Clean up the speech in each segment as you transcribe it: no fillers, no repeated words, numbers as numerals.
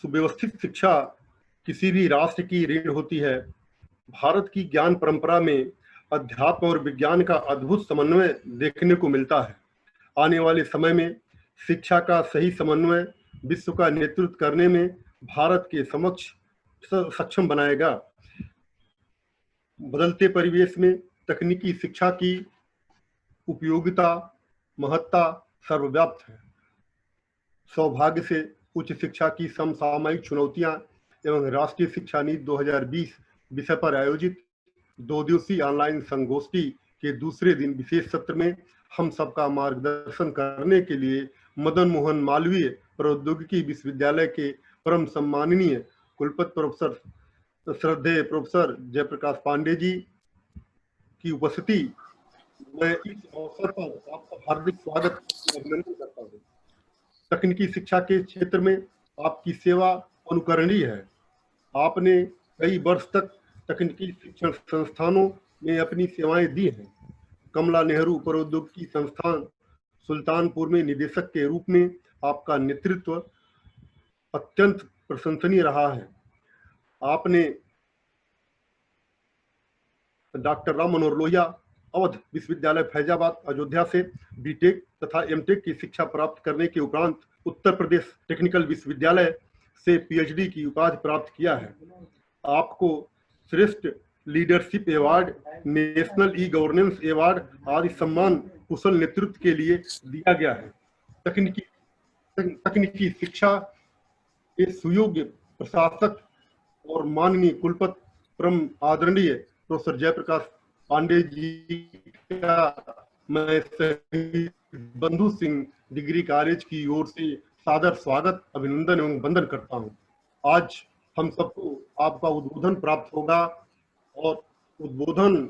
सुव्यवस्थित शिक्षा किसी भी राष्ट्र की रीढ़ होती है। भारत की ज्ञान परंपरा में अध्यात्म और विज्ञान का अद्भुत समन्वय देखने को मिलता है। आने वाले समय में शिक्षा का सही समन्वय विश्व का नेतृत्व करने में भारत के समक्ष सक्षम बनाएगा। बदलते परिवेश में तकनीकी शिक्षा की उपयोगिता, महत्ता सर्वव्याप्त है। सौभाग्य से उच्च शिक्षा की समसामयिक चुनौतियां एवं राष्ट्रीय शिक्षा नीति 2020 विषय पर आयोजित 2 दिवसीय ऑनलाइन संगोष्ठी के दूसरे दिन विशेष सत्र में हम सबका मार्गदर्शन करने के लिए मदन मोहन मालवीय प्रौद्योगिकी विश्वविद्यालय के परम सम्माननीय कुलपति प्रोफेसर श्रद्धेय प्रोफेसर जयप्रकाश पांडे जी की उपस्थिति, मैं इस अवसर पर आपका हार्दिक स्वागत अभिनंदन करता हूँ। तकनीकी शिक्षा के क्षेत्र में आपकी सेवा अनुकरणीय है। आपने कई वर्ष तक तकनीकी शिक्षण संस्थानों में अपनी सेवाएं दी हैं। कमला नेहरू प्रौद्योगिकी संस्थान सुल्तानपुर में निदेशक के रूप में आपका नेतृत्व अत्यंत प्रशंसनीय रहा है। आपने डॉक्टर राम मनोहर लोहिया अवध विश्वविद्यालय फैजाबाद अयोध्या से बीटेक तथा एमटेक की शिक्षा प्राप्त करने के उपरांत उत्तर प्रदेश टेक्निकल विश्वविद्यालय से पीएचडी की उपाधि प्राप्त किया है। आपको श्रेष्ठ leadership award, national e governance award आदि सम्मान कुशल नेतृत्व के लिए दिया गया है। तकनीकी शिक्षा के सुयोग्य प्रशासक और माननीय कुलपति परम आदरणीय प्रोफेसर जयप्रकाश पांडे जी का मैं शहीद बंधु सिंह डिग्री कॉलेज की ओर से सादर स्वागत, अभिनंदन एवं वंदन करता हूं। आज हम सबको आपका उद्बोधन प्राप्त होगा और उद्बोधन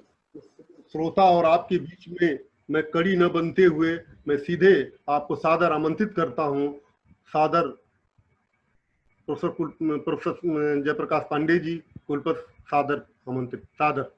श्रोता और आपके बीच में मैं कड़ी न बनते हुए मैं सीधे आपको सादर आमंत्रित करता हूं। सादर प्रोफेसर जयप्रकाश पांडे जी, कुलपति, सादर आमंत्रित। सादर।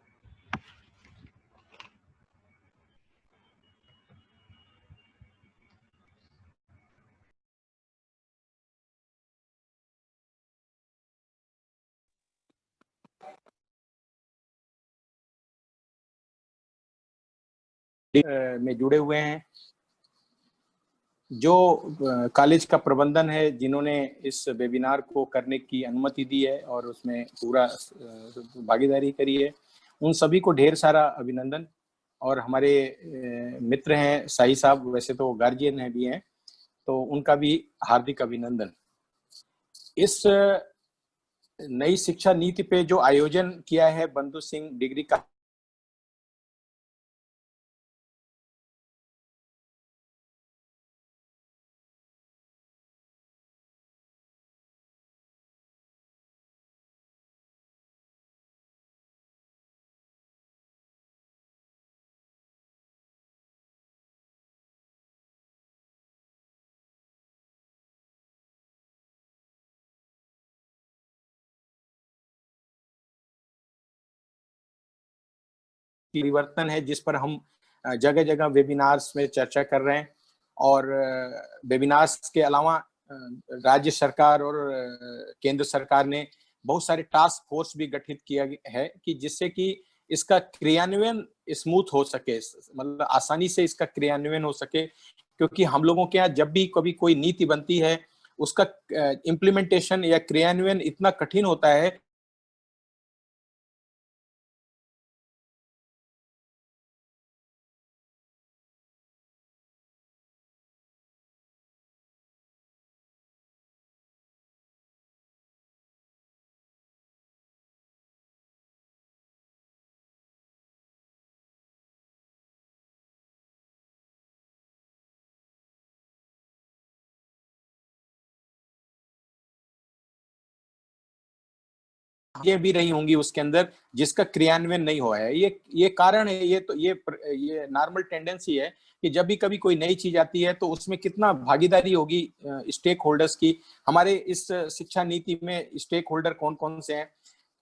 में जुड़े हुए हैं, जो कॉलेज का प्रबंधन है, जिन्होंने इस वेबिनार को करने की अनुमति दी है और उसमें पूरा भागीदारी करी है, उन सभी को ढेर सारा अभिनंदन। और हमारे मित्र हैं शाही साहब, वैसे तो गार्जियन है भी हैं, तो उनका भी हार्दिक अभिनंदन। इस नई शिक्षा नीति पे जो आयोजन किया है बंधु सिंह डिग्री का परिवर्तन है, जिस पर हम जगह जगह वेबिनार्स में चर्चा कर रहे हैं। और वेबिनार्स के अलावा राज्य सरकार और केंद्र सरकार ने बहुत सारे टास्क फोर्स भी गठित किया है कि जिससे कि इसका क्रियान्वयन स्मूथ हो सके, मतलब आसानी से इसका क्रियान्वयन हो सके। क्योंकि हम लोगों के यहाँ जब भी कभी कोई नीति बनती है, उसका इम्प्लीमेंटेशन या क्रियान्वयन इतना कठिन होता है ये भी रही होंगी उसके अंदर, जिसका क्रियान्वयन नहीं हुआ है। ये कारण है, ये नॉर्मल टेंडेंसी है कि जब भी कभी कोई नई चीज आती है तो उसमें कितना भागीदारी होगी स्टेक होल्डर्स की। हमारे इस शिक्षा नीति में स्टेक होल्डर कौन कौन से हैं?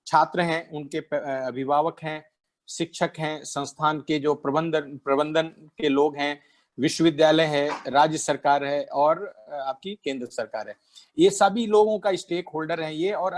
छात्र हैं, उनके अभिभावक हैं, शिक्षक हैं, संस्थान के जो प्रबंधन के लोग हैं, विश्वविद्यालय है, राज्य सरकार है और आपकी केंद्र सरकार है। ये सभी लोगों का स्टेक होल्डर है ये। और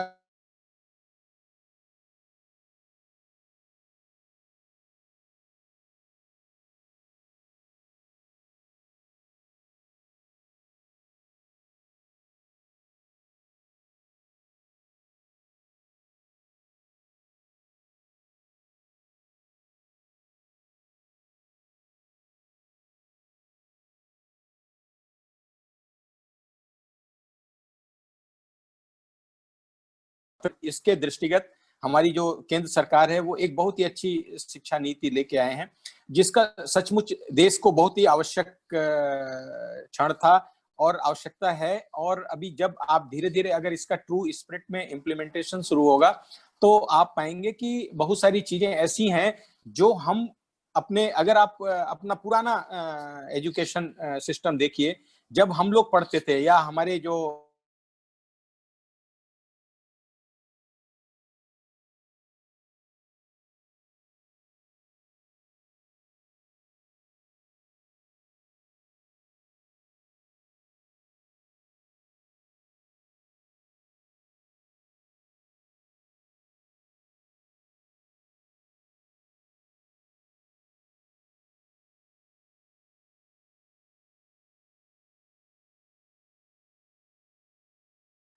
इसके दृष्टिगत हमारी जो केंद्र सरकार है वो एक बहुत ही अच्छी शिक्षा नीति लेके आए हैं, जिसका सचमुच देश को बहुत ही आवश्यक क्षण था और आवश्यकता है। और अभी जब आप धीरे धीरे अगर इसका ट्रू स्पिरिट में इम्प्लीमेंटेशन शुरू होगा तो आप पाएंगे कि बहुत सारी चीजें ऐसी हैं जो हम अपने, अगर आप अपना पुराना एजुकेशन सिस्टम देखिए, जब हम लोग पढ़ते थे या हमारे जो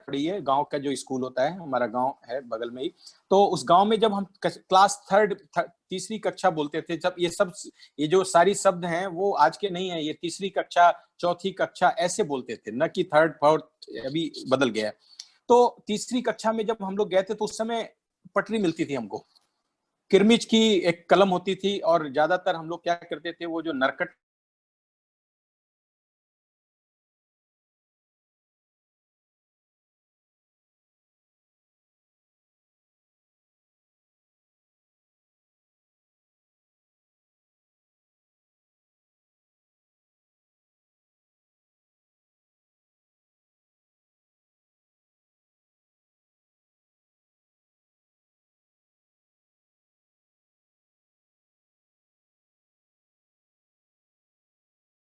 पढ़ी है, गांव का जो स्कूल होता है, हमारा गांव है बगल में ही, तो उस गांव में जब हम क्लास तीसरी कक्षा बोलते थे, जब ये जो सारी शब्द हैं वो आज के नहीं है, ये तीसरी कक्षा, चौथी कक्षा ऐसे बोलते थे, न कि थर्ड फोर्थ, अभी बदल गया है। तो तीसरी कक्षा में जब हम लोग गए थे तो उस समय पटरी मिलती थी हमको, किरमिच की एक कलम होती थी, और ज्यादातर हम लोग क्या करते थे, वो जो नरकट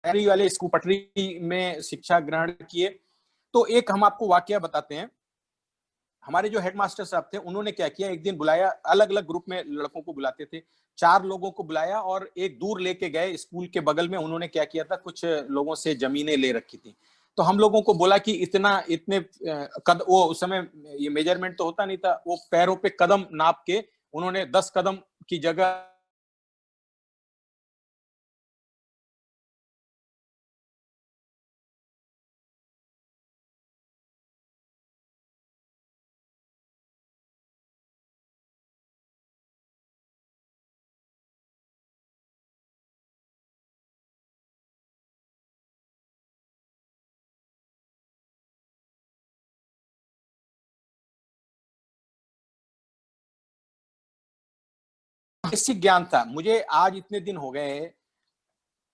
वाले स्कूल पटरी में शिक्षा ग्रहण किए। तो एक हम आपको वाकया बताते हैं। हमारे जो हेडमास्टर साहब थे, उन्होंने क्या किया, एक दिन बुलाया, अलग अलग ग्रुप में लड़कों को बुलाते थे, 4 लोगों को बुलाया और एक दूर लेके गए स्कूल के बगल में। उन्होंने क्या किया था, कुछ लोगों से जमीनें ले रखी थी। तो हम लोगों को बोला कि इतने वो उस समय ये मेजरमेंट तो होता नहीं था, वो पैरों पे कदम नाप के उन्होंने 10 कदम की जगह बेसिक ज्ञान था। मुझे आज इतने दिन हो गए हैं,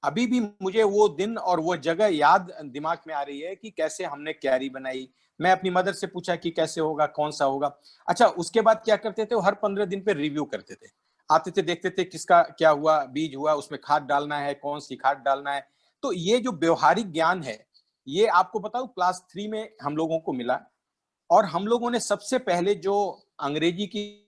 अभी भी मुझे वो दिन और वो जगह याद दिमाग में आ रही है कि कैसे हमने क्यारी बनाई। मैं अपनी मदर से पूछा कि कैसे होगा, कौन सा होगा। अच्छा, उसके बाद क्या करते थे, वो हर 15 दिन पे रिव्यू करते थे, आते थे, देखते थे किसका क्या हुआ, बीज हुआ, उसमें खाद डालना है, कौन सी खाद डालना है। तो ये जो व्यवहारिक ज्ञान है, ये आपको बताऊं क्लास 3 में हम लोगों को मिला। और हम लोगों ने सबसे पहले जो अंग्रेजी की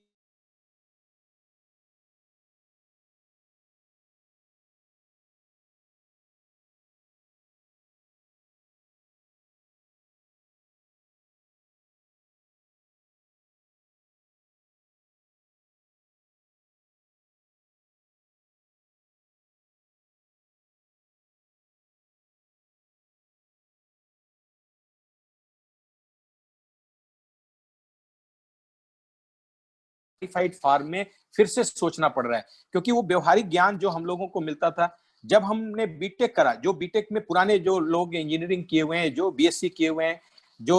फार्म में फिर से सोचना पड़ रहा है, क्योंकि वो व्यवहारिक ज्ञान जो हम लोगों को मिलता था जब हमने बीटेक करा, जो बीटेक में पुराने जो लोग इंजीनियरिंग किए हुए हैं, जो बीएससी किए हुए हैं, जो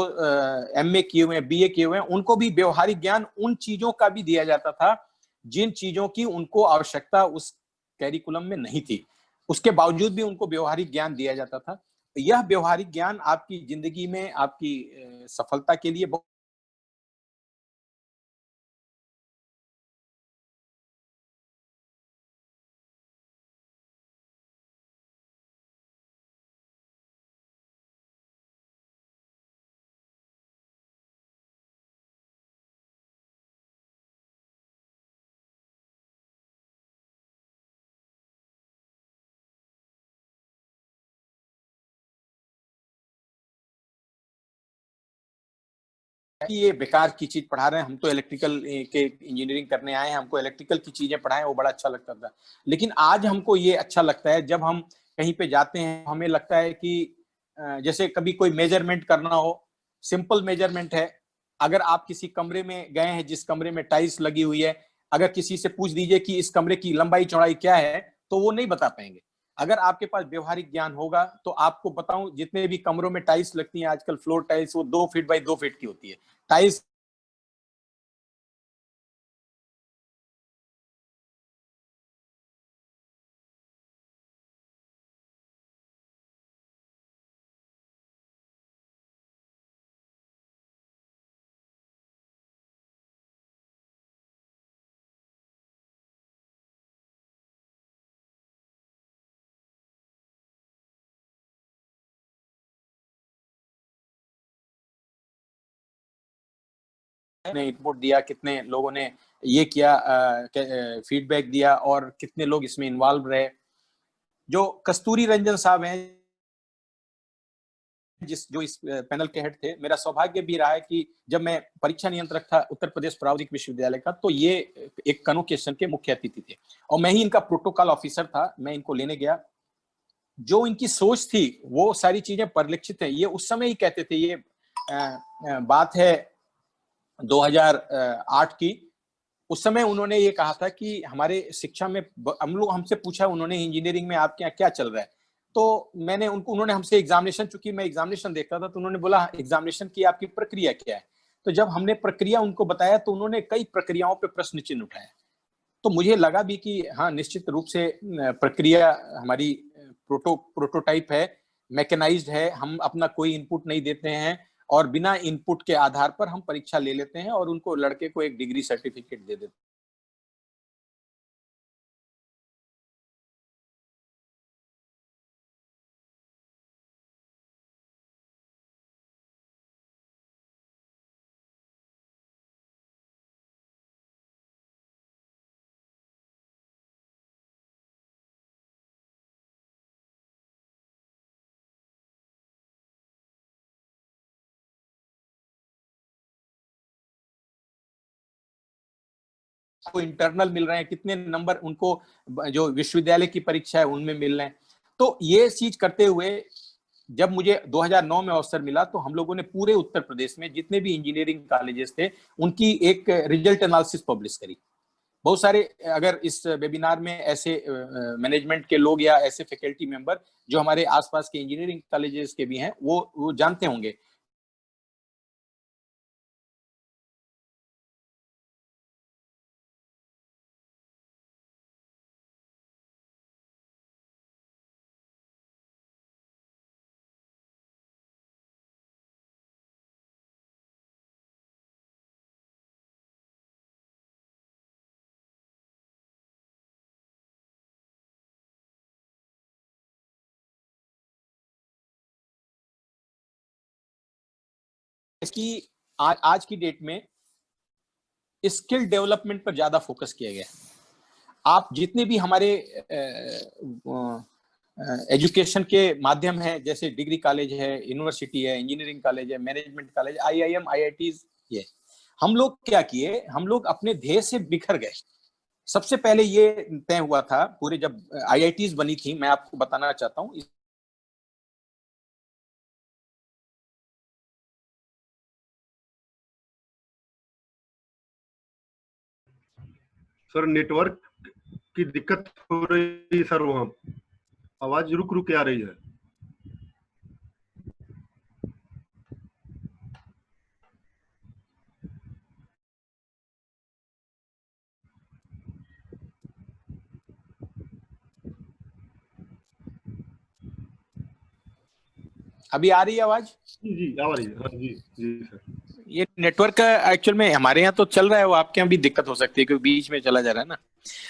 एमए किए हुए हैं, बीए किए हुए हैं, उनको भी व्यवहारिक ज्ञान उन चीजों का भी दिया जाता था जिन चीजों की उनको आवश्यकता उस कैरिकुलम में नहीं थी। उसके बावजूद भी उनको व्यवहारिक ज्ञान दिया जाता था। यह व्यवहारिक ज्ञान आपकी जिंदगी में आपकी सफलता के लिए बहुत कि ये बेकार की चीज पढ़ा रहे हैं, हम तो इलेक्ट्रिकल के इंजीनियरिंग करने आए हैं, हमको इलेक्ट्रिकल की चीजें पढ़ाएं, वो बड़ा अच्छा लगता था। लेकिन आज हमको ये अच्छा लगता है, जब हम कहीं पे जाते हैं हमें लगता है कि जैसे कभी कोई मेजरमेंट करना हो, सिंपल मेजरमेंट है, अगर आप किसी कमरे में गए हैं जिस कमरे में टाइल्स लगी हुई है, अगर किसी से पूछ दीजिए कि इस कमरे की लंबाई चौड़ाई क्या है, तो वो नहीं बता पाएंगे। अगर आपके पास व्यवहारिक ज्ञान होगा तो आपको बताऊं, जितने भी कमरों में टाइल्स लगती हैं आजकल, फ्लोर टाइल्स, वो 2 फीट बाई 2 फीट की होती है टाइल्स। ने इनपुट दिया, कितने लोगों ने ये किया, फीडबैक दिया, और कितने लोग इसमें इन्वॉल्व रहे। जो कस्तूरी रंजन साहब हैं, जो इस पैनल के हेड थे, मेरा सौभाग्य भी रहा है कि जब मैं परीक्षा नियंत्रक था उत्तर प्रदेश प्रावधिक विश्वविद्यालय का, तो ये एक कन्वोकेशन के मुख्य अतिथि थे और मैं ही इनका प्रोटोकॉल ऑफिसर था। मैं इनको लेने गया, जो इनकी सोच थी वो सारी चीजें परिलक्षित है। ये उस समय ही कहते थे, ये बात है 2008 की। उस समय उन्होंने ये कहा था कि हमारे शिक्षा में, हम लोग, हमसे पूछा उन्होंने, इंजीनियरिंग में आपके यहाँ क्या चल रहा है, तो मैंने उन्होंने हमसे एग्जामिनेशन, चूंकि मैं एग्जामिनेशन देखता था, तो उन्होंने बोला एग्जामिनेशन की आपकी प्रक्रिया क्या है। तो जब हमने प्रक्रिया उनको बताया तो उन्होंने कई प्रक्रियाओं पे प्रश्न चिन्ह उठाया। तो मुझे लगा भी कि हाँ, निश्चित रूप से प्रक्रिया हमारी प्रोटोटाइप है, मैकेनाइज्ड है, हम अपना कोई इनपुट नहीं देते हैं और बिना इनपुट के आधार पर हम परीक्षा ले लेते हैं और उनको, लड़के को, एक डिग्री सर्टिफिकेट दे देते हैं। को इंटरनल मिल रहे हैं, कितने नंबर उनको जो विश्वविद्यालय की परीक्षा है उनमें मिल रहे हैं। तो ये चीज करते हुए जब मुझे 2009 में अवसर मिला, तो हम लोगों ने पूरे उत्तर प्रदेश में जितने भी इंजीनियरिंग कॉलेजेस थे उनकी एक रिजल्ट एनालिसिस पब्लिश करी। बहुत सारे, अगर इस वेबिनार में ऐसे मैनेजमेंट के लोग या ऐसे फैकल्टी मेंबर जो हमारे आसपास के इंजीनियरिंग कॉलेजेस के भी हैं, वो जानते होंगे। इसकी आज की डेट में स्किल डेवलपमेंट पर ज्यादा फोकस किया गया है। आप जितने भी हमारे एजुकेशन के माध्यम हैं, जैसे डिग्री कॉलेज है, यूनिवर्सिटी है, इंजीनियरिंग कॉलेज है, मैनेजमेंट कॉलेज, आईआईएम, आईआईटीज, ये हम लोग क्या किए, हम लोग अपने ध्येय से बिखर गए। सबसे पहले ये तय हुआ था, पूरे जब आईआईटीज बनी थी, मैं आपको बताना चाहता हूँ। सर नेटवर्क की दिक्कत हो रही है सर, वहाँ आवाज रुक रुक के आ रही है। अभी आ रही है आवाज? जी जी आ रही है, हाँ जी जी सर। ये नेटवर्क का एक्चुअल में हमारे यहाँ तो चल रहा है, वो आपके यहाँ भी दिक्कत हो सकती है क्योंकि बीच में चला जा रहा है ना।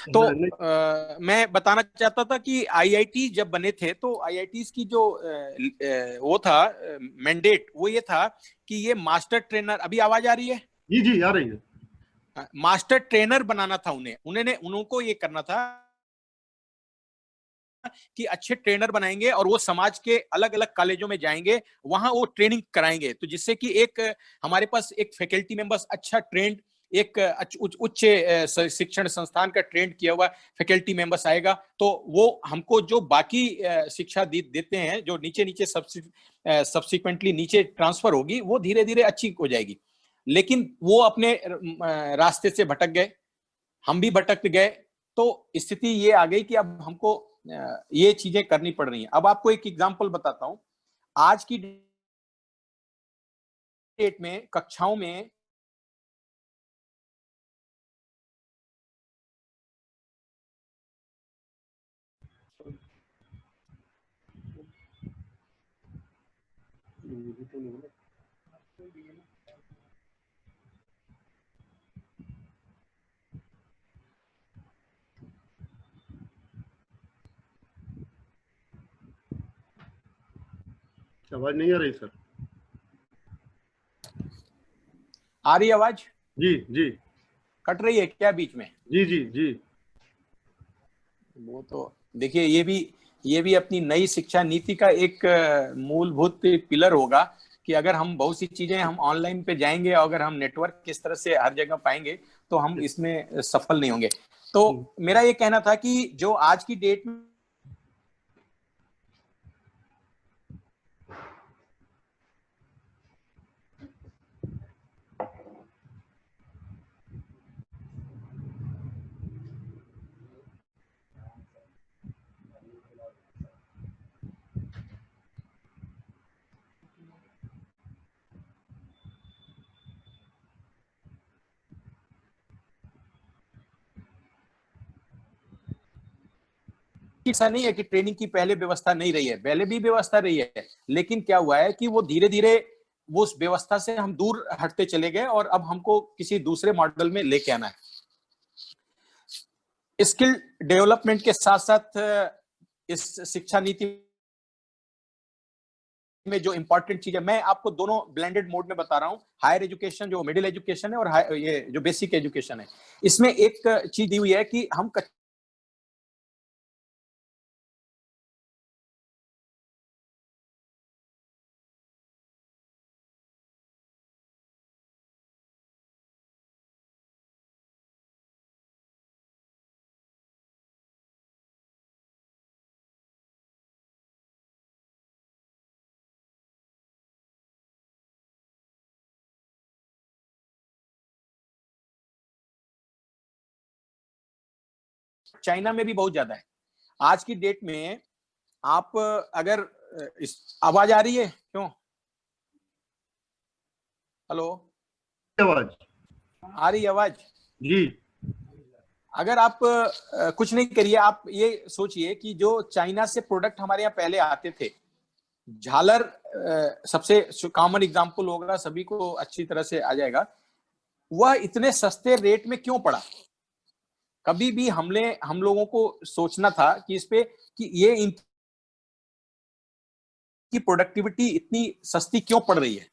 तो मैं बताना चाहता था कि आईआईटी जब बने थे, तो आईआईटीज की जो वो था मैंडेट, वो ये था कि ये मास्टर ट्रेनर, अभी आवाज आ रही है? जी जी आ रही है। मास्टर ट्रेनर बनाना था उन्हें, उनको ये करना था कि अच्छे ट्रेनर बनाएंगे और वो समाज के अलग अलग कॉलेजों में जाएंगे, वहां वो ट्रेनिंग कराएंगे, तो जिससे कि एक हमारे पास एक फैकल्टी मेंबर्स अच्छा ट्रेंड, एक उच्च शिक्षण संस्थान का ट्रेंड किया हुआ फैकल्टी मेंबर्स आएगा, तो वो हमको जो बाकी शिक्षा देते हैं, जो नीचे नीचे सब्सिक्वेंटली नीचे ट्रांसफर होगी, वो धीरे धीरे अच्छी हो जाएगी। लेकिन वो अपने रास्ते से भटक गए, हम भी भटक गए, तो स्थिति ये आ गई कि अब हमको ये चीजें करनी पड़ रही हैं। अब आपको एक एग्जांपल बताता हूं। आज की डेट में कक्षाओं में आवाज नहीं आ रही सर? आ रही आवाज? जी जी। कट रही है क्या बीच में? जी जी जी। वो तो देखिए, ये भी अपनी नई शिक्षा नीति का एक मूलभूत पिलर होगा कि अगर हम बहुत सी चीजें हम ऑनलाइन पे जाएंगे और अगर हम नेटवर्क किस तरह से हर जगह पाएंगे तो हम इसमें सफल नहीं होंगे। तो मेरा ये कहना था कि जो आज की डेट में ऐसा नहीं है कि ट्रेनिंग की पहले व्यवस्था नहीं रही है, पहले भी व्यवस्था रही है, लेकिन क्या हुआ है कि वो धीरे धीरे वो उस व्यवस्था से हम दूर हटते चले गए और अब हमको किसी दूसरे मॉडल में लेके आना है। स्किल डेवलपमेंट के साथ साथ इस शिक्षा नीति में जो इंपॉर्टेंट चीज है, मैं आपको दोनों ब्लेंडेड मोड में बता रहा हूं। हायर एजुकेशन जो मिडिल एजुकेशन है और ये जो बेसिक एजुकेशन है, इसमें एक चीज दी हुई है कि हम चाइना में भी बहुत ज्यादा है। आज की डेट में आप अगर इस आवाज आ रही है क्यों? हेलो, आवाज आ रही आवाज? जी। अगर आप कुछ नहीं करिए, आप ये सोचिए कि जो चाइना से प्रोडक्ट हमारे यहाँ पहले आते थे, झालर सबसे कॉमन एग्जांपल होगा, सभी को अच्छी तरह से आ जाएगा, वह इतने सस्ते रेट में क्यों पड़ा? कभी भी हम लोगों को सोचना था कि इस पे कि ये इनकी प्रोडक्टिविटी इतनी सस्ती क्यों पड़ रही है।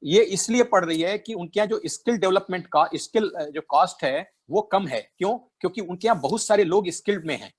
ये इसलिए पड़ रही है कि उनके यहाँ जो स्किल डेवलपमेंट का स्किल जो कॉस्ट है वो कम है। क्यों? क्योंकि उनके यहाँ बहुत सारे लोग स्किल्ड में हैं।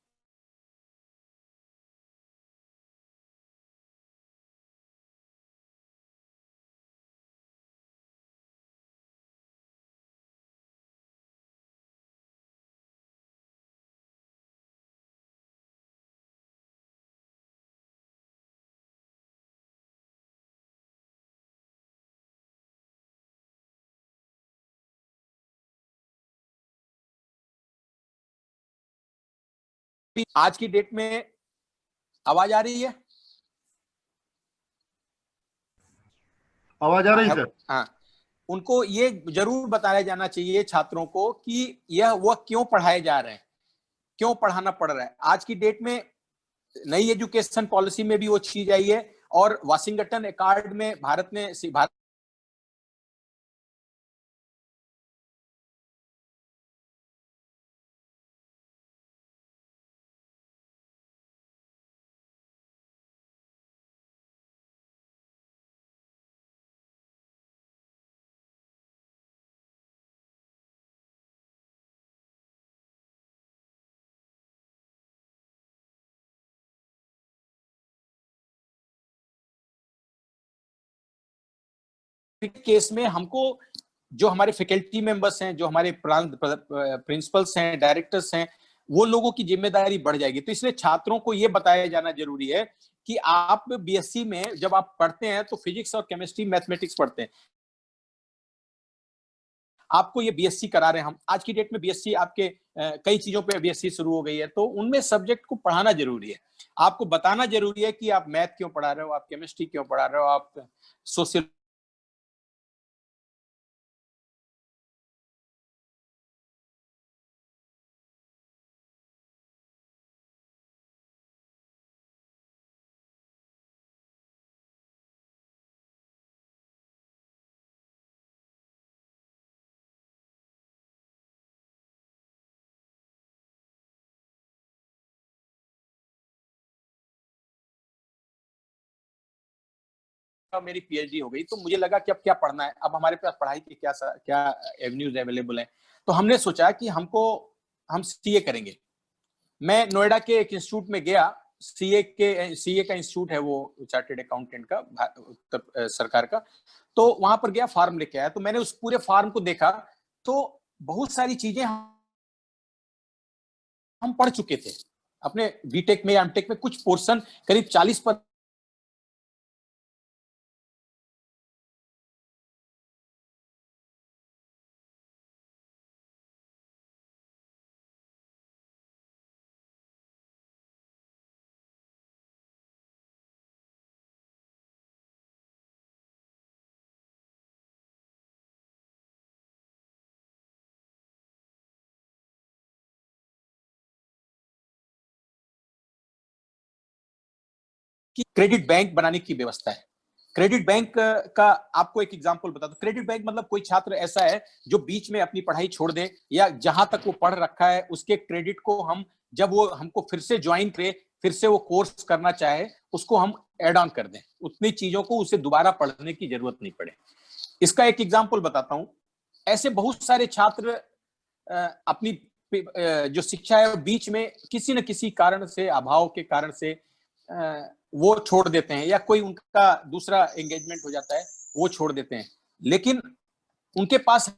आज की डेट में आवाज आ रही है? आवाज आ रही सर? हाँ, उनको ये जरूर बताया जाना चाहिए छात्रों को कि यह वह क्यों पढ़ाए जा रहे हैं, क्यों पढ़ाना पड़ रहा है। आज की डेट में नई एजुकेशन पॉलिसी में भी वो चीज आई है और वाशिंगटन अकॉर्ड में भारत केस में हमको जो हमारे फैकल्टी मेंबर्स हैं, जो हमारे प्रिंसिपल्स हैं, डायरेक्टर्स हैं, वो लोगों की जिम्मेदारी बढ़ जाएगी। तो इसलिए छात्रों को ये बताया जाना जरूरी है कि आप बीएससी में जब आप पढ़ते हैं तो फिजिक्स और केमिस्ट्री, मैथमेटिक्स पढ़ते हैं। आपको ये बीएससी करा रहे हैं हम, आज की डेट में बीएससी आपके कई चीजों पे बीएससी शुरू हो गई है, तो उनमें सब्जेक्ट को पढ़ाना जरूरी है। आपको बताना जरूरी है कि आप मैथ क्यों पढ़ा रहे हो, आप केमिस्ट्री क्यों पढ़ा रहे हो, आप सोशल मेरी पीएचडी हो गई, तो मुझे लगा कि अब क्या पढ़ना है, अब हमारे पास पढ़ाई के क्या क्या एवेन्यूज अवेलेबल हैं। तो हमने सोचा कि हम सीए करेंगे। मैं नोएडा के एक इंस्टीट्यूट में गया, सीए का इंस्टीट्यूट है वो, चार्टेड अकाउंटेंट का, सरकार का। तो वहां पर गया, फॉर्म लेके आया, तो मैंने उस पूरे फॉर्म को देखा, तो बहुत सारी चीजें हम पढ़ चुके थे अपने बीटेक में या एमटेक में। कुछ पोर्शन करीब 40% की क्रेडिट बैंक बनाने की व्यवस्था है। क्रेडिट बैंक का आपको एक एग्जांपल बता दूं। क्रेडिट बैंक मतलब कोई छात्र ऐसा है जो बीच में अपनी पढ़ाई छोड़ दे, या जहां तक वो पढ़ रखा है उसके क्रेडिट को हम, जब वो हमको फिर से ज्वाइन करे, फिर से वो कोर्स करना चाहे, उसको हम एड ऑन कर दें, उतनी चीजों को उसे दोबारा पढ़ने की जरूरत नहीं पड़े। इसका एक एग्जाम्पल बताता हूं। ऐसे बहुत सारे छात्र अपनी जो शिक्षा है बीच में किसी न किसी कारण से, अभाव के कारण से वो छोड़ देते हैं, या कोई उनका दूसरा एंगेजमेंट हो जाता है, वो छोड़ देते हैं। लेकिन उनके पास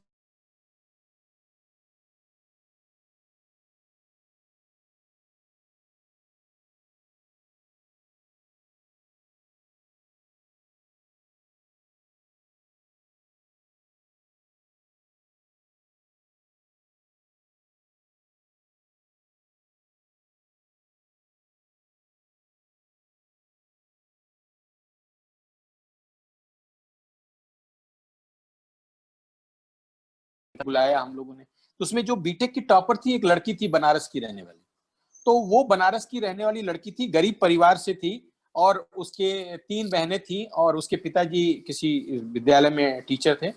बुलाया हम लोगों ने, तो उसमें जो बीटेक की टॉपर थी, एक लड़की थी बनारस की रहने वाली। तो वो बनारस की रहने वाली लड़की थी, गरीब परिवार से थी, और उसके 3 बहनें थी, और उसके पिताजी किसी विद्यालय में टीचर थे।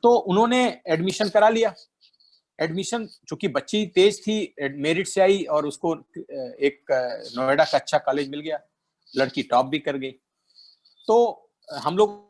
तो उन्होंने एडमिशन करा लिया। एडमिशन, चूंकि बच्ची तेज थी, मेरिट से आई और उसको एक नोएडा का अच्छा कॉलेज मिल गया, लड़की टॉप भी कर गई। तो हम लोग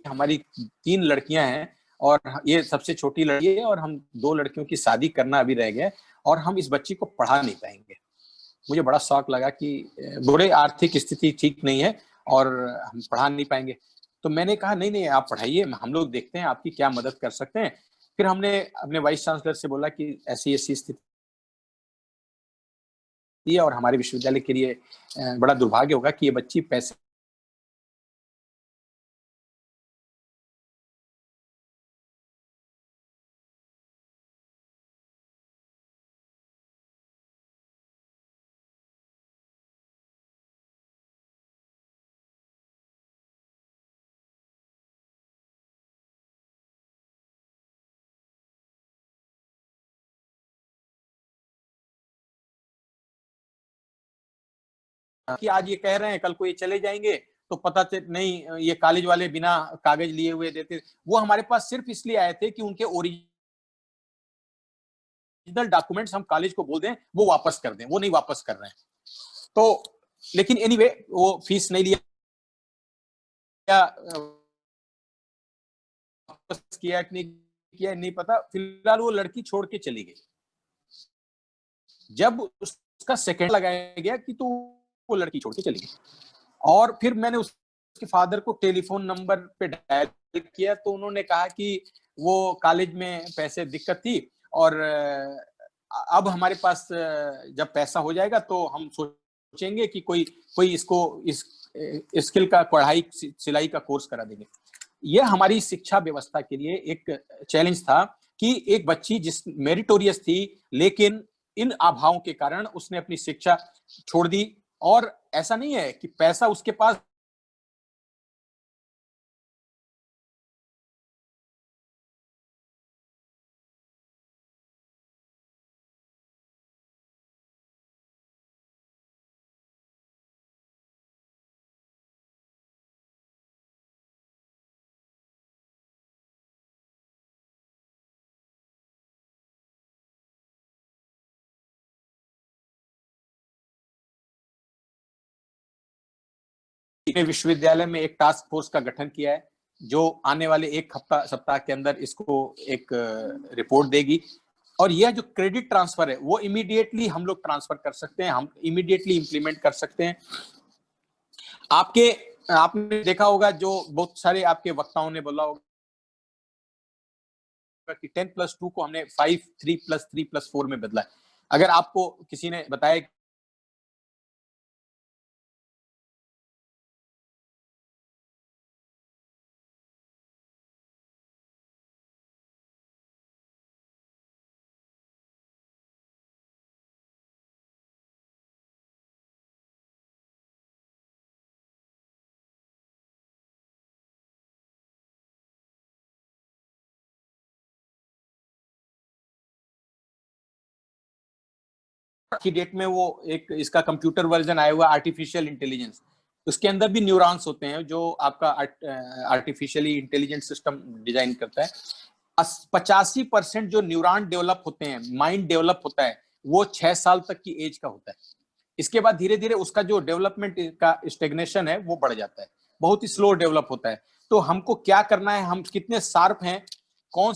हमारी 3 लड़कियां हैं, और ये सबसे छोटी लड़की है, और हम 2 लड़कियों की शादी करना अभी रह गया, और हम इस बच्ची को पढ़ा नहीं पाएंगे। मुझे बड़ा शौक लगा कि बुरे आर्थिक स्थिति ठीक नहीं है और हम पढ़ा नहीं पाएंगे। तो मैंने कहा नहीं नहीं, आप पढ़ाइए, हम लोग देखते हैं आपकी क्या मदद कर सकते हैं। फिर हमने अपने वाइस चांसलर से बोला कि ऐसी ऐसी स्थिति है, और हमारे विश्वविद्यालय के लिए बड़ा दुर्भाग्य होगा कि ये बच्ची पैसे कि आज ये कह रहे हैं कल को ये चले जाएंगे, तो पता नहीं ये कॉलेज वाले बिना कागज लिए हुए देते। वो हमारे पास सिर्फ इसलिए आए थे कि उनके ओरिजिनल डॉक्यूमेंट्स हम कॉलेज को बोल दें वो वापस कर दें, वो नहीं वापस कर रहे हैं। तो लेकिन एनीवे वो फीस नहीं लिया, वापस किया कि नहीं किया नहीं पता। फिलहाल वो लड़की छोड़ के चली गई। जब उसका सेकंड लगाया गया कि तो वो लड़की छोड़ के चली गई, और फिर मैंने उसके फादर को टेलीफोन नंबर पे डायल किया तो उन्होंने कहा कि वो कॉलेज में पैसे दिक्कत थी और अब हमारे पास जब पैसा हो जाएगा तो हम सोचेंगे कि कोई इसको इस स्किल का कढ़ाई सिलाई का कोर्स करा देंगे। यह हमारी शिक्षा व्यवस्था के लिए एक चैलेंज था कि एक बच्ची जिस मेरिटोरियस थी लेकिन इन अभावों के कारण उसने अपनी शिक्षा छोड़ दी। और ऐसा नहीं है कि पैसा उसके पास विश्वविद्यालय में एक टास्क फोर्स का गठन किया है जो आने वाले एक सप्ताह के अंदर इसको एक रिपोर्ट देगी। और यह जो क्रेडिट ट्रांसफर है वो इमीडिएटली हम लोग ट्रांसफर कर सकते हैं, हम इमीडिएटली इंप्लीमेंट कर सकते हैं। आपने देखा होगा जो बहुत सारे आपके वक्ताओं ने बोला होगा कि 10+2 को हमने 5 3+3+4 में बदला है। अगर आपको किसी ने बताया की डेट में वो एक इसका कंप्यूटर वर्जन आया हुआ आर्टिफिशियल इंटेलिजेंस, उसके अंदर भी न्यूरॉन्स होते हैं जो आपका आर्टिफिशियली इंटेलिजेंट सिस्टम डिजाइन करता है। 85% जो न्यूरॉन डेवलप होते हैं, माइंड डेवलप होता है, वो 6 साल तक की एज का होता है। इसके बाद धीरे धीरे उसका जो डेवलपमेंट का स्टेग्नेशन है वो बढ़ जाता है, बहुत ही स्लो डेवलप होता है। तो हमको क्या करना है, हम कितने शार्प हैं, कौन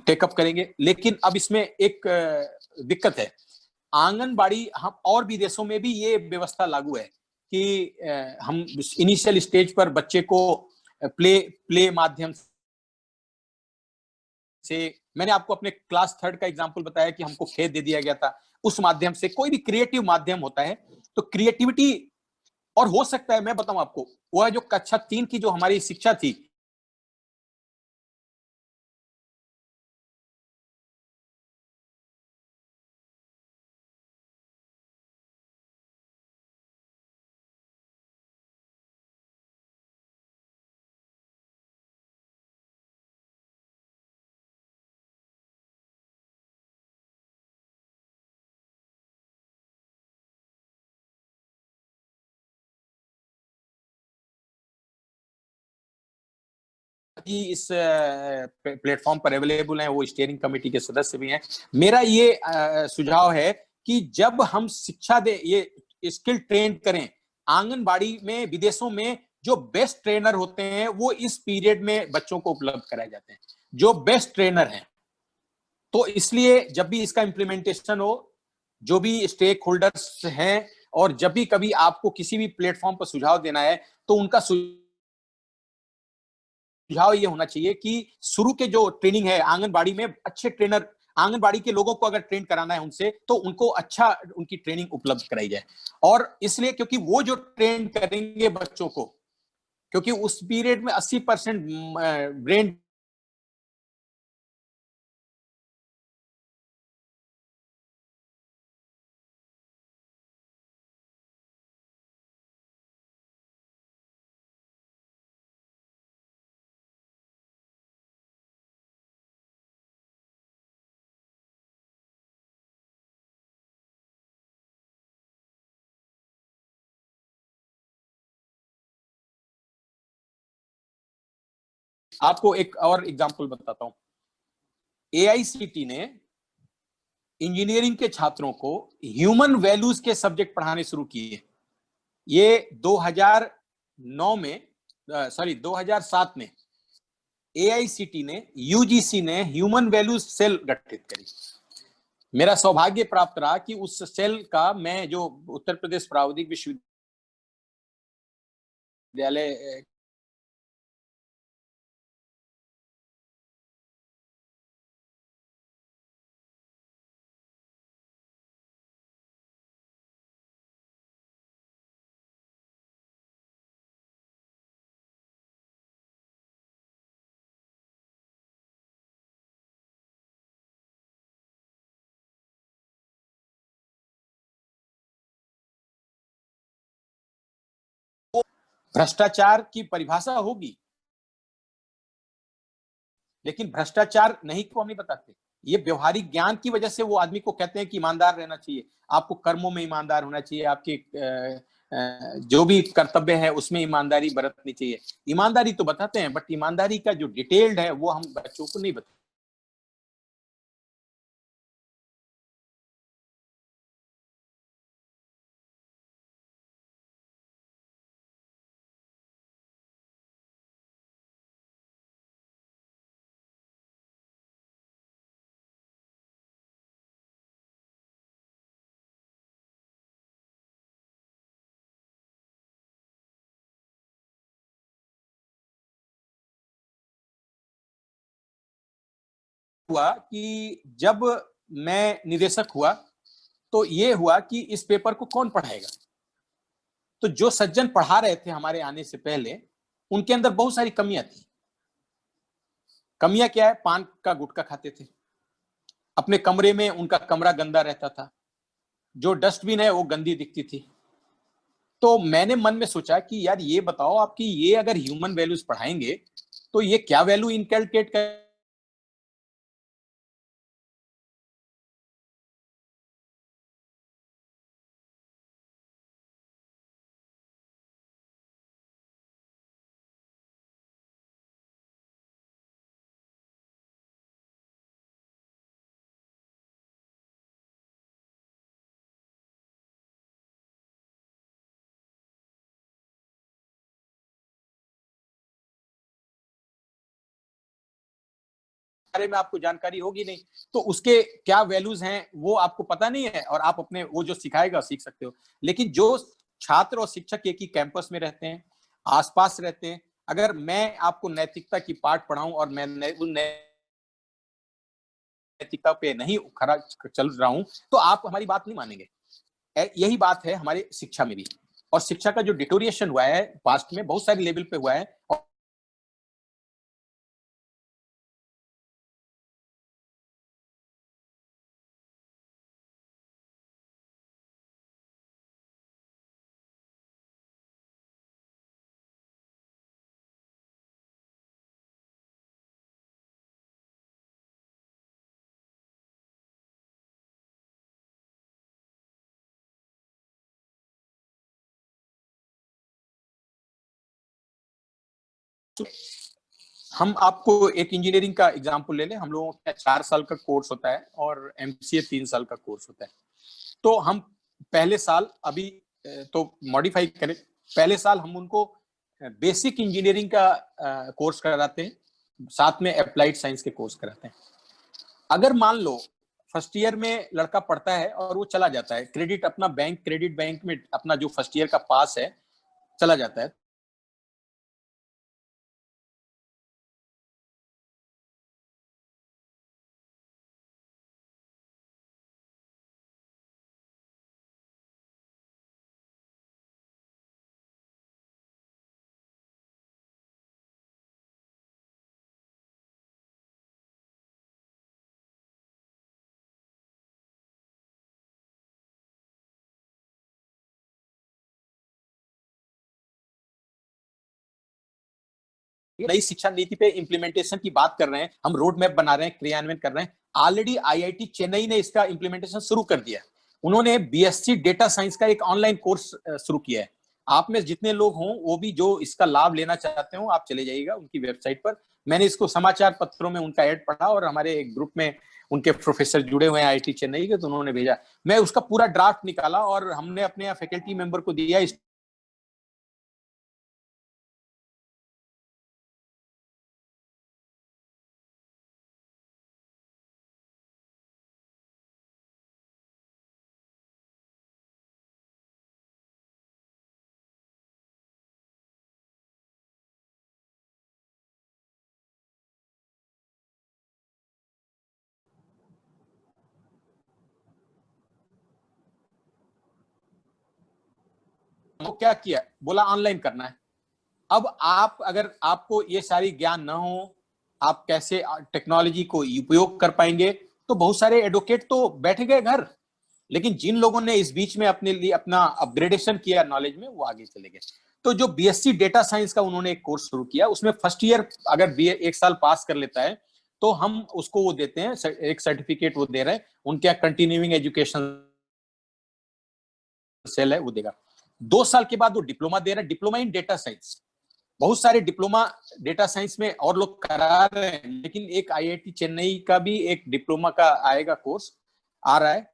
टेकअप करेंगे। लेकिन अब इसमें एक दिक्कत है, आंगनबाड़ी हम और भी देशों में भी ये व्यवस्था लागू है कि हम इनिशियल स्टेज पर बच्चे को प्ले माध्यम से, मैंने आपको अपने क्लास 3rd का एग्जांपल बताया कि हमको खेत दे दिया गया था, उस माध्यम से कोई भी क्रिएटिव माध्यम होता है तो क्रिएटिविटी, और हो सकता है मैं बताऊं आपको, वह जो कक्षा 3 की जो हमारी शिक्षा थी इस प्लेटफॉर्म पर अवेलेबल हैं, वो स्टीयरिंग कमेटी के सदस्य भी हैं। मेरा ये सुझाव है कि जब हम शिक्षा दे, ये स्किल ट्रेन करें, आंगनबाड़ी में विदेशों में जो बेस्ट ट्रेनर होते हैं वो इस पीरियड में बच्चों को उपलब्ध कराए जाते हैं, जो बेस्ट ट्रेनर हैं। तो इसलिए जब भी इसका इंप्लीमेंटेशन हो, जो भी स्टेक होल्डर्स हैं, और जब भी कभी आपको किसी भी प्लेटफॉर्म पर सुझाव देना है तो उनका सुझाव ये होना चाहिए कि शुरू के जो ट्रेनिंग है आंगनबाड़ी में अच्छे ट्रेनर आंगनबाड़ी के लोगों को अगर ट्रेन कराना है उनसे, तो उनको अच्छा उनकी ट्रेनिंग उपलब्ध कराई जाए। और इसलिए क्योंकि वो जो ट्रेन करेंगे बच्चों को, क्योंकि उस पीरियड में 80% ब्रेन आपको एक और एग्जांपल बताता हूं। एआईसीटी ने इंजीनियरिंग के छात्रों को ह्यूमन वैल्यूज के सब्जेक्ट पढ़ाने शुरू किए। ये 2009 में, सॉरी 2007 में एआईसीटी ने, यूजीसी ने ह्यूमन वैल्यूज सेल गठित करी। मेरा सौभाग्य प्राप्त रहा कि उस सेल का मैं जो उत्तर प्रदेश प्रावधिक विश्वविद्यालय भ्रष्टाचार की परिभाषा होगी, लेकिन भ्रष्टाचार नहीं को हम नहीं बताते। ये व्यवहारिक ज्ञान की वजह से वो आदमी को कहते हैं कि ईमानदार रहना चाहिए, आपको कर्मों में ईमानदार होना चाहिए, आपके जो भी कर्तव्य है उसमें ईमानदारी बरतनी चाहिए। ईमानदारी तो बताते हैं, बट ईमानदारी का जो डिटेल्ड है वो हम बच्चों को नहीं बताते। हुआ कि जब मैं निदेशक हुआ तो ये हुआ कि इस पेपर को कौन पढ़ाएगा। तो जो सज्जन पढ़ा रहे थे हमारे आने से पहले, उनके अंदर बहुत सारी कमियां थी। कमियां क्या है? पान का गुटखा खाते थे, अपने कमरे में उनका कमरा गंदा रहता था, जो डस्टबिन है वो गंदी दिखती थी। तो मैंने मन में सोचा कि यार ये बताओ, आपकी ये अगर ह्यूमन वैल्यूज पढ़ाएंगे तो ये क्या वैल्यू इनकलकेट कर बारे में आपको जानकारी होगी नहीं, तो उसके क्या वैल्यूज हैं वो आपको पता नहीं है, और आप अपने वो जो सिखाएगा सीख सकते हो। लेकिन जो छात्र और शिक्षक एक ही कैंपस में रहते हैं, आसपास रहते हैं, अगर मैं आपको नैतिकता की पाठ पढ़ाऊं और मैं उन नैतिकता पे नहीं खरा चल रहा हूं, तो आप हमारी बात नहीं मानेंगे। यही बात है हमारे शिक्षा में भी। और शिक्षा का जो डिटोरिएशन हुआ है पास्ट में बहुत सारे लेवल पे हुआ है, और हम आपको एक इंजीनियरिंग का एग्जाम्पल ले लें। हम लोगों का 4 साल का कोर्स होता है और एमसीए 3 साल का कोर्स होता है। तो हम पहले साल अभी तो मॉडिफाई करें, पहले साल हम उनको बेसिक इंजीनियरिंग का कोर्स कराते हैं, साथ में अप्लाइड साइंस के कोर्स कराते हैं। अगर मान लो फर्स्ट ईयर में लड़का पढ़ता है और वो चला जाता है, क्रेडिट अपना बैंक, क्रेडिट बैंक में अपना जो फर्स्ट ईयर का पास है चला जाता है, नई शिक्षा नीति पे इम्प्लीमेंटेशन की बात कर रहे हैं, हम रोड मैप बना रहे हैं, क्रियान्वयन कर रहे हैं। ऑलरेडी आईआईटी चेन्नई ने इसका इम्प्लीमेंटेशन शुरू कर दिया। उन्होंने बीएससी डेटा साइंस का एक ऑनलाइन कोर्स शुरू किया है। आप में जितने लोग हों, वो भी जो इसका लाभ लेना चाहते हो, आप चले जाइएगा उनकी वेबसाइट पर। मैंने इसको समाचार पत्रों में उनका ऐड पढ़ा और हमारे एक ग्रुप में उनके प्रोफेसर जुड़े हुए हैं आईआईटी चेन्नई के, तो उन्होंने भेजा। मैं उसका पूरा ड्राफ्ट निकाला और हमने अपने फैकल्टी मेंबर को दिया। तो क्या किया, बोला ऑनलाइन करना है। अब आप, अगर आपको ये सारी ज्ञान ना हो, आप कैसे टेक्नोलॉजी को उपयोग कर पाएंगे? तो बहुत सारे एडवोकेट तो बैठ गए घर, लेकिन जिन लोगों ने इस बीच में अपने लिए अपना अपग्रेडेशन किया नॉलेज में, वो आगे चले गए। तो जो बीएससी डेटा साइंस का उन्होंने एक कोर्स शुरू किया, उसमें फर्स्ट ईयर अगर बीए एक साल पास कर लेता है तो हम उसको वो देते हैं, एक सर्टिफिकेट वो दे रहे हैं, उनके यहाँ कंटिन्यूइंग एजुकेशन सेल है, वो देगा। 2 साल के बाद वो डिप्लोमा दे रहा है, डिप्लोमा इन डेटा साइंस। बहुत सारे डिप्लोमा डेटा साइंस में और लोग करा रहे हैं, लेकिन एक आईआईटी चेन्नई का भी एक डिप्लोमा का आएगा कोर्स आ रहा है।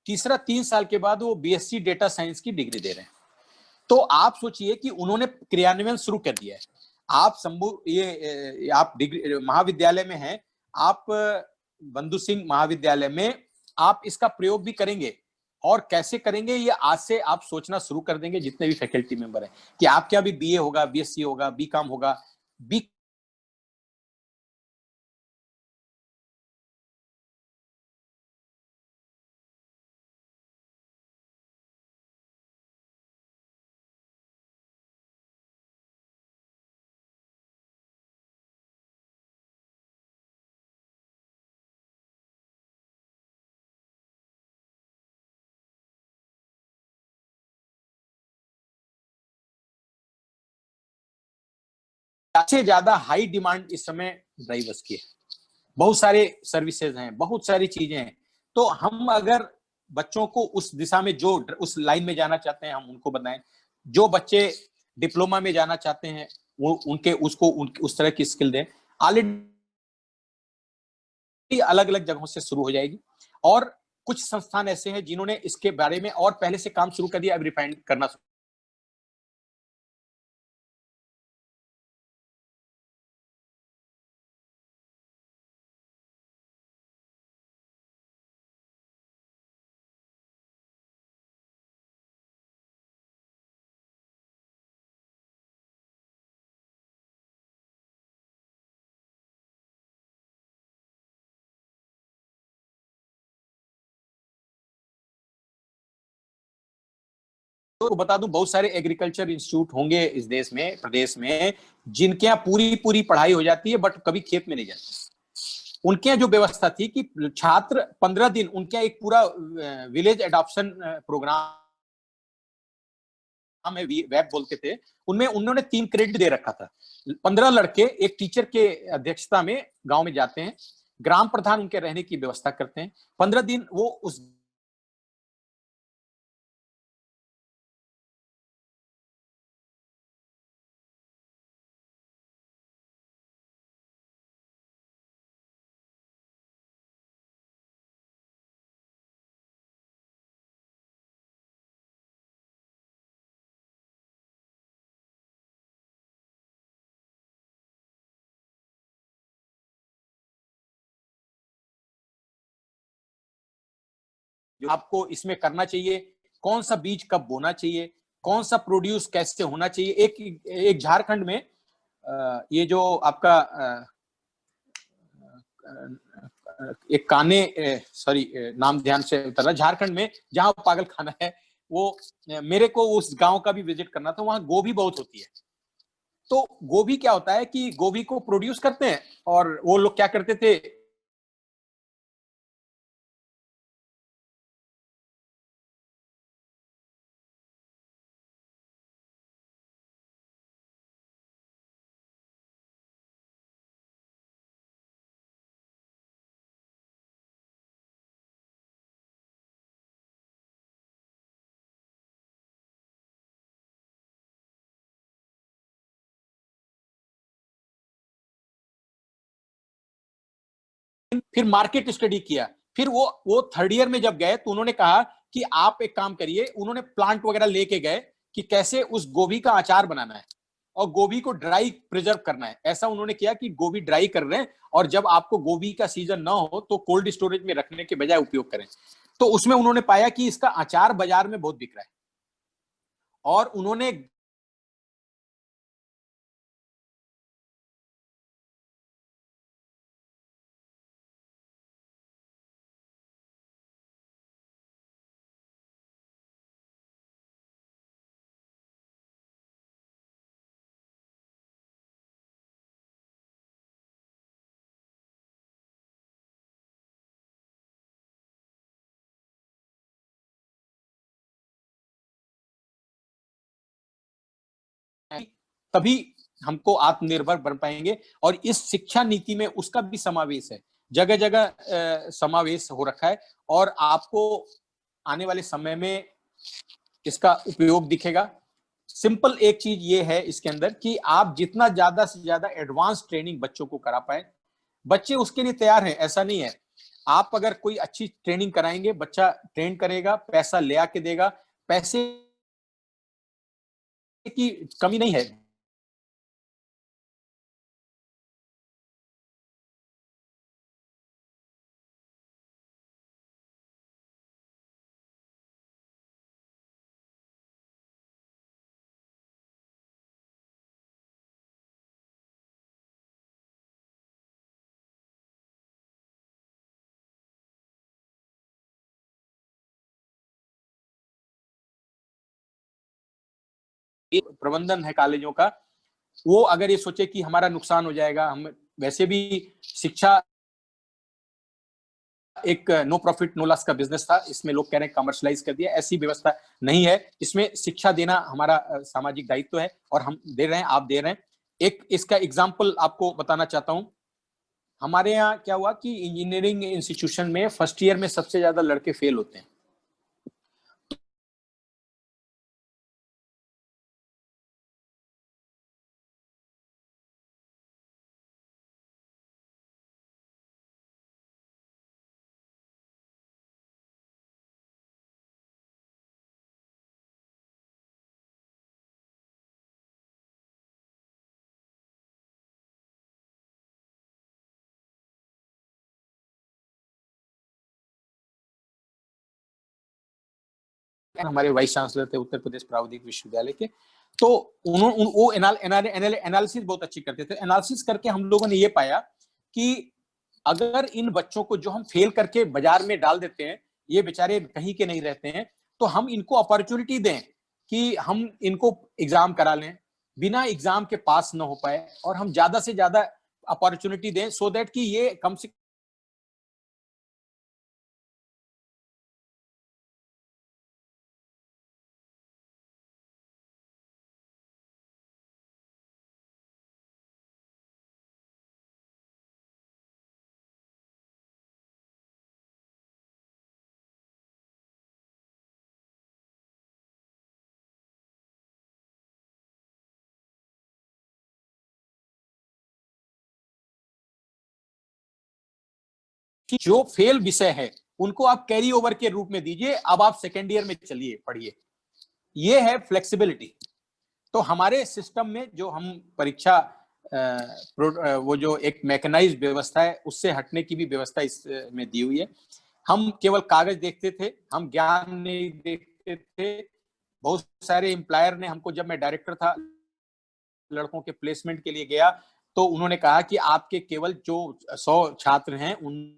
तीसरा 3 साल के बाद वो बीएससी डेटा साइंस की डिग्री दे रहे हैं। तो आप सोचिए कि उन्होंने क्रियान्वयन शुरू कर दिया है। आप आप डिग्री महाविद्यालय में हैं, आप बंधु सिंह महाविद्यालय में आप इसका प्रयोग भी करेंगे। और कैसे करेंगे, ये आज से आप सोचना शुरू कर देंगे, जितने भी फैकल्टी मेंबर हैं, कि आपके यहाँ भी बीए होगा, बीएससी होगा, बीकॉम होगा। बी सबसे ज्यादा हाई डिमांड इस समय ड्राइवर्स की है। बहुत सारे सर्विसेज हैं, बहुत सारी चीजें हैं। तो हम अगर बच्चों को उस दिशा में, जो उस लाइन में जाना चाहते हैं, हम उनको बताएं। जो बच्चे डिप्लोमा में जाना चाहते हैं, वो उनके उसको उस तरह की स्किल दें। ऑलरेडी अलग अलग जगहों से शुरू हो जाएगी। और कुछ संस्थान ऐसे हैं जिन्होंने इसके बारे में और पहले से काम शुरू कर दिया, अब रिफाइन करना। तो बता दूं, बहुत सारे एग्रीकल्चर इंस्टीट्यूट होंगे इस देश में, प्रदेश में, जिनके यहाँ पूरी पूरी पढ़ाई हो जाती है, बट कभी खेत में नहीं जाते। उनके यहाँ जो व्यवस्था थी कि छात्र 15 दिन, उनके यहाँ एक पूरा विलेज एडॉप्शन प्रोग्राम है, वेब बोलते थे, उनमें उन्होंने 3 क्रेडिट दे रखा था। 15 लड़के एक टीचर के अध्यक्षता में गांव में जाते हैं, ग्राम प्रधान उनके रहने की व्यवस्था करते हैं। 15 दिन वो उस आपको इसमें करना चाहिए, कौन सा बीज कब बोना चाहिए, कौन सा प्रोड्यूस कैसे होना चाहिए। एक झारखंड में ये जो आपका एक काने, सॉरी नाम ध्यान से उतर रहा, झारखंड में जहां पागल खाना है, वो मेरे को उस गांव का भी विजिट करना था। वहां गोभी बहुत होती है। तो गोभी क्या होता है कि गोभी को प्रोड्यूस करते हैं, और वो लोग क्या करते थे, फिर मार्केट स्टडी किया, फिर वो थर्ड ईयर में जब गए तो उन्होंने कहा कि आप एक काम करिए, उन्होंने प्लांट वगैरह लेके गए कि कैसे उस गोभी का अचार बनाना है और गोभी को ड्राई प्रिजर्व करना है। ऐसा उन्होंने किया कि गोभी ड्राई कर रहे हैं और जब आपको गोभी का सीजन ना हो तो कोल्ड स्टोरेज में रखने के बजाय उपयोग करें। तो उसमें उन्होंने पाया कि इसका अचार बाजार में बहुत बिक रहा है और उन्होंने तभी हमको आत्मनिर्भर बन पाएंगे। और इस शिक्षा नीति में उसका भी समावेश है, जगह जगह समावेश हो रखा है और आपको आने वाले समय में इसका उपयोग दिखेगा। सिंपल एक चीज ये है इसके अंदर कि आप जितना ज्यादा से ज्यादा एडवांस ट्रेनिंग बच्चों को करा पाए, बच्चे उसके लिए तैयार हैं, ऐसा नहीं है। आप अगर कोई अच्छी ट्रेनिंग कराएंगे, बच्चा ट्रेन करेगा, पैसा ले आके देगा, पैसे की कमी नहीं है। प्रबंधन है कॉलेजों का, वो अगर ये सोचे कि हमारा नुकसान हो जाएगा, हम वैसे भी शिक्षा एक नो प्रॉफिट नो लॉस का बिजनेस था, इसमें लोग कह रहे हैं कमर्शलाइज कर दिया, ऐसी व्यवस्था नहीं है। इसमें शिक्षा देना हमारा सामाजिक दायित्व है और हम दे रहे हैं, आप दे रहे हैं। एक इसका एग्जाम्पल आपको बताना चाहता हूं। हमारे यहाँ क्या हुआ कि इंजीनियरिंग इंस्टीट्यूशन में फर्स्ट ईयर में सबसे ज्यादा लड़के फेल होते हैं। हमारे वाइस चांसलर थे उत्तर प्रदेश प्रावधिक विश्वविद्यालय के, तो उन्होंने वो एनालिसिस बहुत अच्छी करते थे। एनालिसिस करके हम लोगों ने ये पाया कि अगर इन बच्चों को जो हम फेल करके बाजार में डाल देते हैं, ये बेचारे कहीं के नहीं रहते हैं, तो हम इनको अपॉर्चुनिटी दें कि हम इनको एग्जाम करा लें, बिना एग्जाम के पास ना हो पाए, और हम ज्यादा से ज्यादा अपॉर्चुनिटी दें सो दैट कि ये कम से जो फेल विषय है उनको आप कैरी ओवर के रूप में दीजिए, अब आप सेकेंड ईयर में चलिए पढ़िए। ये है फ्लेक्सिबिलिटी। तो हमारे सिस्टम में जो हम परीक्षा वो जो एक मैकेनाइज्ड व्यवस्था है उससे हटने की भी व्यवस्था इसमें दी हुई है। हम केवल कागज देखते थे, हम ज्ञान नहीं देखते थे। बहुत सारे एम्प्लॉयर ने हमको, जब मैं डायरेक्टर था लड़कों के प्लेसमेंट के लिए गया, तो उन्होंने कहा कि आपके केवल जो 100 छात्र हैं उन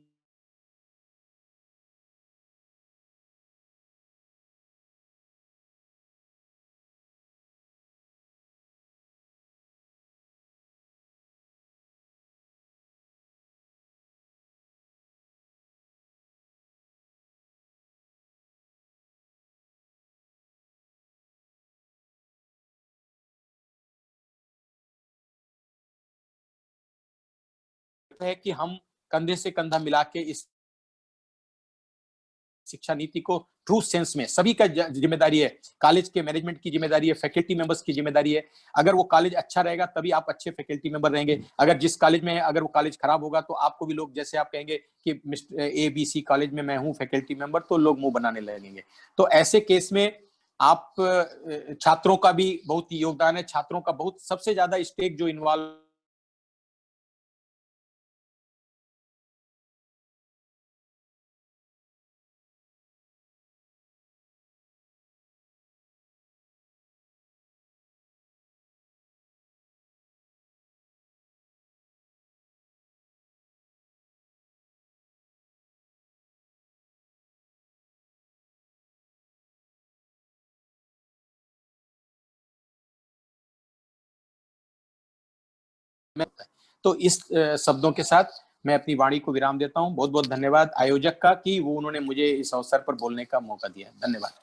है कि हम कंधे से कंधा मिला के इस शिक्षा नीति को ट्रू सेंस में सभी का जिम्मेदारी है, कॉलेज के मैनेजमेंट की जिम्मेदारी है, फैकल्टी मेंबर्स की जिम्मेदारी है। अगर वो कॉलेज अच्छा रहेगा तभी आप अच्छे फैकल्टी मेंबर रहेंगे। अगर जिस कॉलेज में अगर वो कॉलेज खराब होगा तो आपको भी लोग, जैसे आप कहेंगे कि ABC कॉलेज में मैं हूँ फैकल्टी मेंबर, तो लोग मुंह बनाने लगेंगे। तो ऐसे केस में आप छात्रों का भी बहुत योगदान है, छात्रों का बहुत सबसे ज्यादा स्टेक जो इन्वॉल्व में। तो इस शब्दों के साथ मैं अपनी वाणी को विराम देता हूं। बहुत बहुत धन्यवाद आयोजक का कि वो उन्होंने मुझे इस अवसर पर बोलने का मौका दिया। धन्यवाद।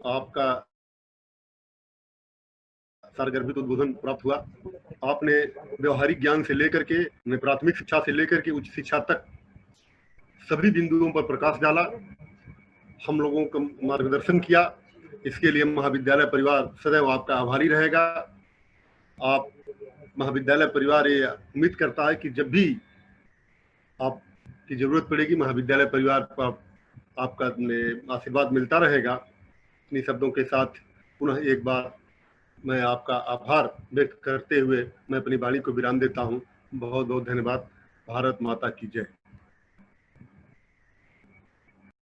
आपका सारगर्भित उद्बोधन प्राप्त हुआ। आपने व्यवहारिक ज्ञान से लेकर के प्राथमिक शिक्षा से लेकर के उच्च शिक्षा तक सभी बिंदुओं पर प्रकाश डाला, हम लोगों का मार्गदर्शन किया। इसके लिए महाविद्यालय परिवार सदैव आपका आभारी रहेगा। आप महाविद्यालय परिवार ये उम्मीद करता है कि जब भी आपकी जरूरत पड़ेगी महाविद्यालय परिवार पर आपका आशीर्वाद मिलता रहेगा। इन्हीं शब्दों के साथ पुनः एक बार मैं आपका आभार व्यक्त करते हुए मैं अपनी वाणी को विराम देता हूं। बहुत बहुत धन्यवाद। भारत माता की जय।